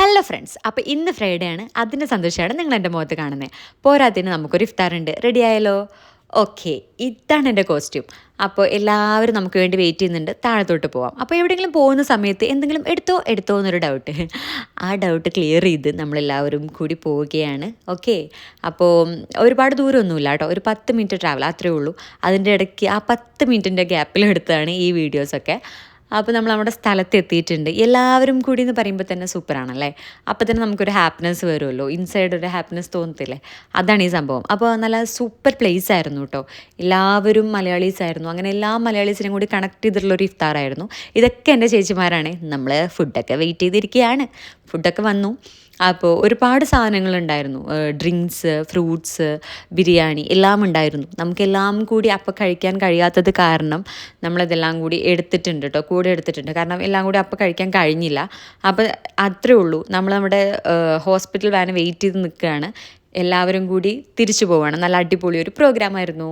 Hello friends, അപ്പോൾ ഇന്ന് Friday ആണ്. അതിൻ്റെ സന്തോഷമാണ് നിങ്ങൾ എൻ്റെ മുഖത്ത് കാണുന്നത്. പോരാത്തിന് നമുക്കൊരു ഇഫ്താറുണ്ട്. റെഡി ആയാലോ? ഓക്കെ, ഇതാണ് എൻ്റെ കോസ്റ്റ്യൂം. അപ്പോൾ എല്ലാവരും നമുക്ക് വേണ്ടി വെയിറ്റ് ചെയ്യുന്നുണ്ട്. താഴത്തോട്ട് പോവാം. അപ്പോൾ എവിടെയെങ്കിലും പോകുന്ന സമയത്ത് എന്തെങ്കിലും എടുത്തോ എന്നൊരു ഡൗട്ട്. ആ ഡൗട്ട് ക്ലിയർ ചെയ്ത് നമ്മളെല്ലാവരും കൂടി പോവുകയാണ്. ഓക്കെ, അപ്പോൾ ഒരുപാട് ദൂരമൊന്നുമില്ല കേട്ടോ, ഒരു 10 മിനിറ്റ് ട്രാവൽ അത്രയേ ഉള്ളൂ. അതിൻ്റെ ഇടയ്ക്ക് ആ 10 മിനിറ്റിൻ്റെ ഗ്യാപ്പിലെടുത്താണ് ഈ വീഡിയോസൊക്കെ. അപ്പോൾ നമ്മൾ നമ്മുടെ സ്ഥലത്ത് എത്തിയിട്ടുണ്ട്. എല്ലാവരും കൂടി എന്ന് പറയുമ്പോൾ തന്നെ സൂപ്പറാണല്ലേ. അപ്പോൾ തന്നെ നമുക്കൊരു ഹാപ്പിനെസ് വരുമല്ലോ, ഇൻസൈഡ് ഒരു ഹാപ്പിനെസ് തോന്നത്തില്ലേ, അതാണ് ഈ സംഭവം. അപ്പോൾ നല്ല സൂപ്പർ പ്ലേസ് ആയിരുന്നു കേട്ടോ. എല്ലാവരും മലയാളീസ് ആയിരുന്നു. അങ്ങനെ എല്ലാ മലയാളീസിനെയും കൂടി കണക്ട് ചെയ്തിട്ടുള്ളൊരു ഇഫ്താറായിരുന്നു. ഇതൊക്കെ എൻ്റെ ചേച്ചിമാരാണ്. നമ്മൾ ഫുഡൊക്കെ വെയിറ്റ് ചെയ്തിരിക്കുകയാണ്. ഫുഡൊക്കെ വന്നു. അപ്പോൾ ഒരുപാട് സാധനങ്ങളുണ്ടായിരുന്നു. ഡ്രിങ്ക്സ്, ഫ്രൂട്ട്സ്, ബിരിയാണി എല്ലാം ഉണ്ടായിരുന്നു. നമുക്കെല്ലാം കൂടി അപ്പം കഴിക്കാൻ കഴിയാത്തത് കാരണം നമ്മളതെല്ലാം കൂടി എടുത്തിട്ടുണ്ട് കേട്ടോ, കൂടെ എടുത്തിട്ടുണ്ട്. കാരണം എല്ലാം കൂടി അപ്പം കഴിക്കാൻ കഴിഞ്ഞില്ല. അപ്പോൾ അത്രേ ഉള്ളൂ. നമ്മൾ നമ്മുടെ ഹോസ്പിറ്റൽ വാന് വെയിറ്റ് ചെയ്ത് നിൽക്കുകയാണ്. എല്ലാവരും കൂടി തിരിച്ചു പോവുകയാണ്. നല്ല അടിപൊളി ഒരു പ്രോഗ്രാമായിരുന്നു.